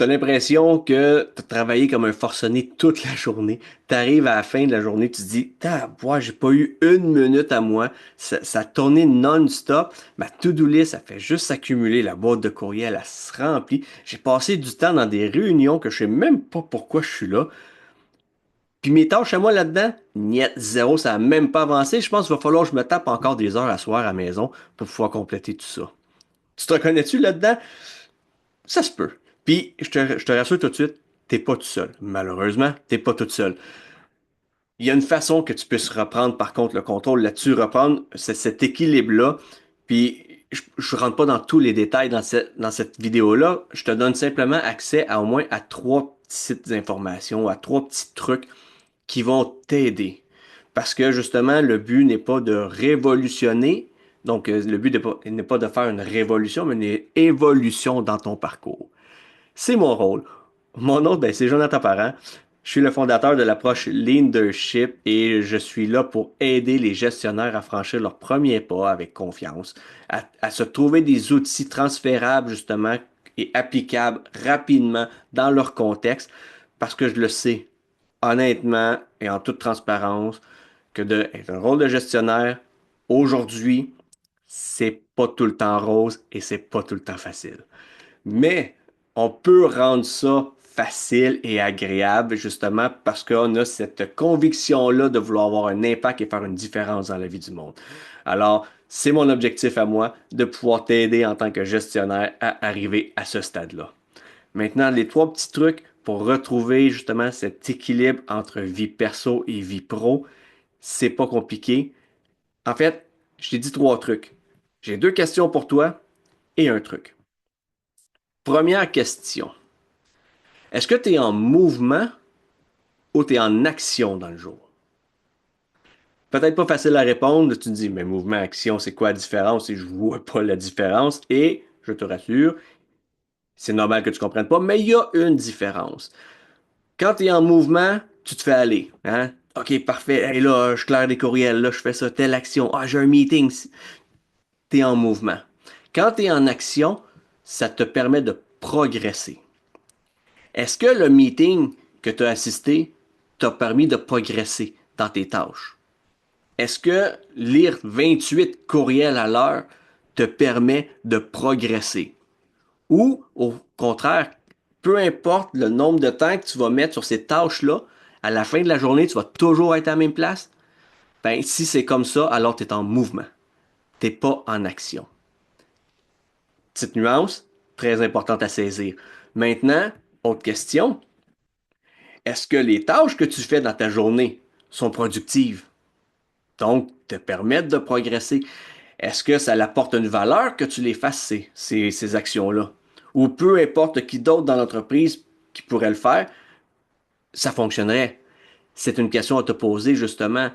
T'as l'impression que t'as travaillé comme un forcené toute la journée. T'arrives à la fin de la journée, tu te dis, bois, j'ai pas eu une minute à moi. Ça a tourné non-stop. Ma to-do list, ça fait juste s'accumuler. La boîte de courriel, elle se remplit. J'ai passé du temps dans des réunions que je sais même pas pourquoi je suis là. Puis mes tâches à moi là-dedans, niet, zéro, ça a même pas avancé. Je pense qu'il va falloir que je me tape encore des heures à soir à la maison pour pouvoir compléter tout ça. Tu te reconnais-tu là-dedans? Ça se peut. Puis, je te rassure tout de suite, t'es pas tout seul. Malheureusement, t'es pas tout seul. Il y a une façon que tu puisses reprendre, par contre, le contrôle là-dessus, reprendre cet équilibre-là. Puis, je rentre pas dans tous les détails dans cette vidéo-là. Je te donne simplement accès à au moins à trois petites informations, à trois petits trucs qui vont t'aider. Parce que justement, le but n'est pas de révolutionner. Donc, le but n'est pas de faire une révolution, mais une évolution dans ton parcours. C'est mon rôle. Mon autre, ben, c'est Jonathan Parent. Je suis le fondateur de l'approche Leadership et je suis là pour aider les gestionnaires à franchir leur premier pas avec confiance, à se trouver des outils transférables justement et applicables rapidement dans leur contexte parce que je le sais honnêtement et en toute transparence que être un rôle de gestionnaire aujourd'hui, c'est pas tout le temps rose et c'est pas tout le temps facile. Mais on peut rendre ça facile et agréable justement parce qu'on a cette conviction-là de vouloir avoir un impact et faire une différence dans la vie du monde. Alors, c'est mon objectif à moi de pouvoir t'aider en tant que gestionnaire à arriver à ce stade-là. Maintenant, les trois petits trucs pour retrouver justement cet équilibre entre vie perso et vie pro, c'est pas compliqué. En fait, je t'ai dit trois trucs. J'ai deux questions pour toi et un truc. Première question. Est-ce que tu es en mouvement ou tu es en action dans le jour? Peut-être pas facile à répondre. Tu te dis, mais mouvement, action, c'est quoi la différence? Et je vois pas la différence. Et je te rassure, c'est normal que tu comprennes pas, mais il y a une différence. Quand tu es en mouvement, tu te fais aller. Hein? OK, parfait. Hey, là, je claire des courriels. Là, je fais ça, telle action. Ah, j'ai un meeting. Tu es en mouvement. Quand tu es en action, ça te permet de progresser. Est-ce que le meeting que tu as assisté t'a permis de progresser dans tes tâches? Est-ce que lire 28 courriels à l'heure te permet de progresser? Ou, au contraire, peu importe le nombre de temps que tu vas mettre sur ces tâches-là, à la fin de la journée, tu vas toujours être à la même place? Ben, si c'est comme ça, alors tu es en mouvement. Tu n'es pas en action. Petite nuance, très importante à saisir. Maintenant, autre question. Est-ce que les tâches que tu fais dans ta journée sont productives? Donc, te permettent de progresser. Est-ce que ça apporte une valeur que tu les fasses, ces actions-là? Ou peu importe qui d'autre dans l'entreprise qui pourrait le faire, ça fonctionnerait. C'est une question à te poser, justement.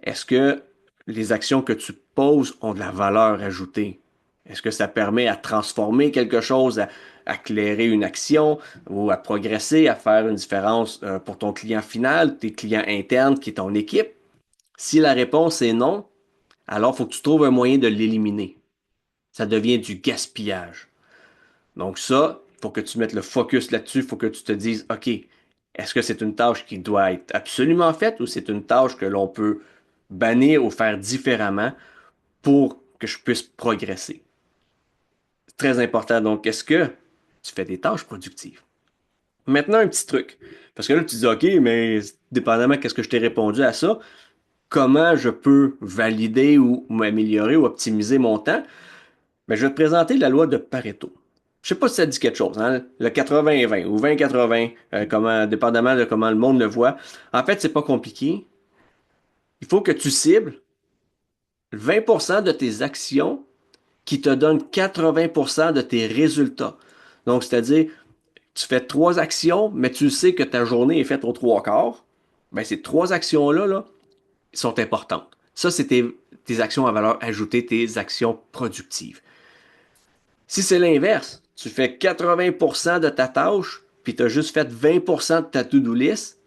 Est-ce que les actions que tu poses ont de la valeur ajoutée? Est-ce que ça permet à transformer quelque chose, à clairer une action ou à progresser, à faire une différence pour ton client final, tes clients internes qui est ton équipe? Si la réponse est non, alors il faut que tu trouves un moyen de l'éliminer. Ça devient du gaspillage. Donc ça, il faut que tu mettes le focus là-dessus, il faut que tu te dises, OK, est-ce que c'est une tâche qui doit être absolument faite ou c'est une tâche que l'on peut bannir ou faire différemment pour que je puisse progresser? C'est très important. Donc, est-ce que tu fais des tâches productives? Maintenant, un petit truc. Parce que là, tu dis, OK, mais dépendamment de ce que je t'ai répondu à ça, comment je peux valider ou m'améliorer ou optimiser mon temps? Mais je vais te présenter la loi de Pareto. Je sais pas si ça dit quelque chose, hein? Le 80-20 ou 20-80, dépendamment de comment le monde le voit. En fait, c'est pas compliqué. Il faut que tu cibles 20% de tes actions qui te donnent 80% de tes résultats. Donc, c'est-à-dire, tu fais trois actions, mais tu sais que ta journée est faite aux trois quarts. Ben, ces trois actions-là, là, sont importantes. Ça, c'est tes actions à valeur ajoutée, tes actions productives. Si c'est l'inverse, tu fais 80% de ta tâche, puis tu as juste fait 20% de ta to-do list,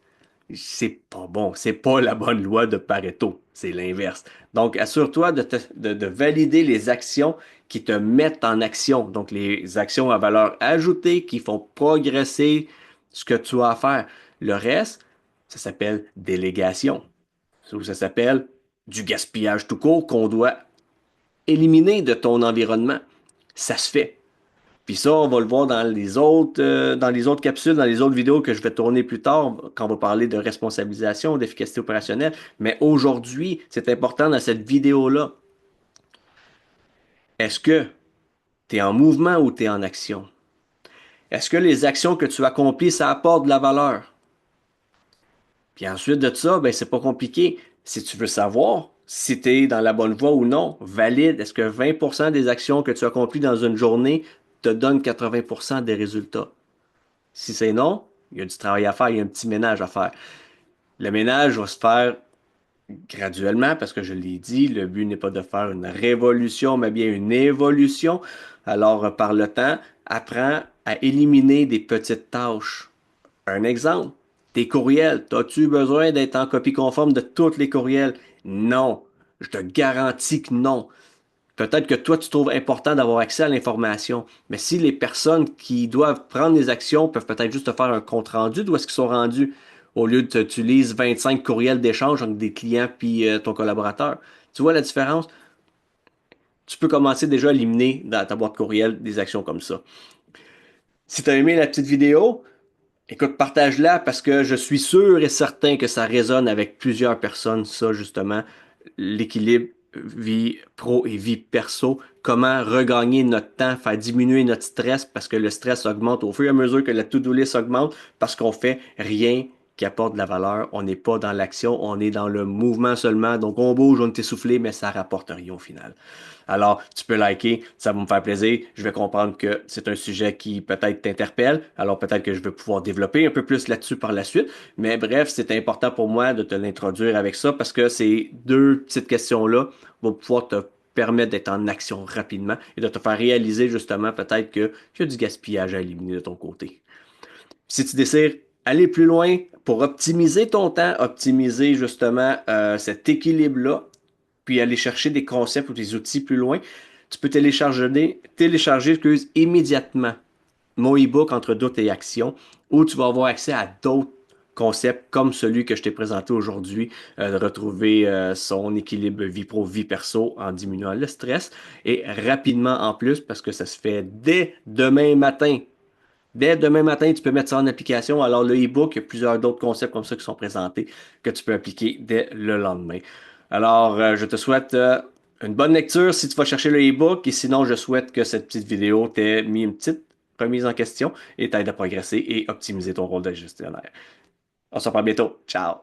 c'est pas bon. C'est pas la bonne loi de Pareto. C'est l'inverse. Donc, assure-toi de valider les actions qui te mettent en action. Donc, les actions à valeur ajoutée qui font progresser ce que tu as à faire. Le reste, ça s'appelle délégation. Ou ça s'appelle du gaspillage tout court qu'on doit éliminer de ton environnement. Ça se fait. Puis ça, on va le voir dans les autres capsules, dans les autres vidéos que je vais tourner plus tard, quand on va parler de responsabilisation, d'efficacité opérationnelle. Mais aujourd'hui, c'est important dans cette vidéo-là. Est-ce que tu es en mouvement ou tu es en action? Est-ce que les actions que tu accomplis, ça apporte de la valeur? Puis ensuite de ça, ben, c'est pas compliqué. Si tu veux savoir si tu es dans la bonne voie ou non, valide. Est-ce que 20% des actions que tu accomplis dans une journée te donnent 80% des résultats? Si c'est non, il y a du travail à faire, il y a un petit ménage à faire. Le ménage va se faire graduellement parce que je l'ai dit, le but n'est pas de faire une révolution, mais bien une évolution. Alors, par le temps, apprends à éliminer des petites tâches. Un exemple, tes courriels. As-tu besoin d'être en copie conforme de tous les courriels? Non. Je te garantis que non. Peut-être que toi, tu trouves important d'avoir accès à l'information, mais si les personnes qui doivent prendre les actions peuvent peut-être juste te faire un compte-rendu d'où est-ce qu'ils sont rendus, au lieu de tu lises 25 courriels d'échange entre des clients puis ton collaborateur. Tu vois la différence? Tu peux commencer déjà à éliminer dans ta boîte courriel des actions comme ça. Si tu as aimé la petite vidéo, écoute, partage-la parce que je suis sûr et certain que ça résonne avec plusieurs personnes, ça justement, l'équilibre vie pro et vie perso, comment regagner notre temps, faire diminuer notre stress parce que le stress augmente au fur et à mesure que la to-do list augmente parce qu'on fait rien qui apporte de la valeur, on n'est pas dans l'action, on est dans le mouvement seulement, donc on bouge, on est essoufflé, mais ça rapporte rien au final. Alors, tu peux liker, ça va me faire plaisir. Je vais comprendre que c'est un sujet qui peut-être t'interpelle. Alors, peut-être que je vais pouvoir développer un peu plus là-dessus par la suite. Mais bref, c'est important pour moi de te l'introduire avec ça parce que ces deux petites questions-là vont pouvoir te permettre d'être en action rapidement et de te faire réaliser justement peut-être qu'il y a du gaspillage à éliminer de ton côté. Si tu désires aller plus loin pour optimiser ton temps, optimiser justement cet équilibre-là, puis aller chercher des concepts ou des outils plus loin, tu peux télécharger immédiatement mon e-book Entre doute et action, où tu vas avoir accès à d'autres concepts comme celui que je t'ai présenté aujourd'hui, de retrouver son équilibre vie pro, vie perso en diminuant le stress et rapidement en plus parce que ça se fait dès demain matin. Dès demain matin, tu peux mettre ça en application. Alors, le e-book, il y a plusieurs d'autres concepts comme ça qui sont présentés que tu peux appliquer dès le lendemain. Alors, je te souhaite une bonne lecture si tu vas chercher le e-book et sinon, je souhaite que cette petite vidéo t'ait mis une petite remise en question et t'aide à progresser et optimiser ton rôle de gestionnaire. On se reparle bientôt. Ciao!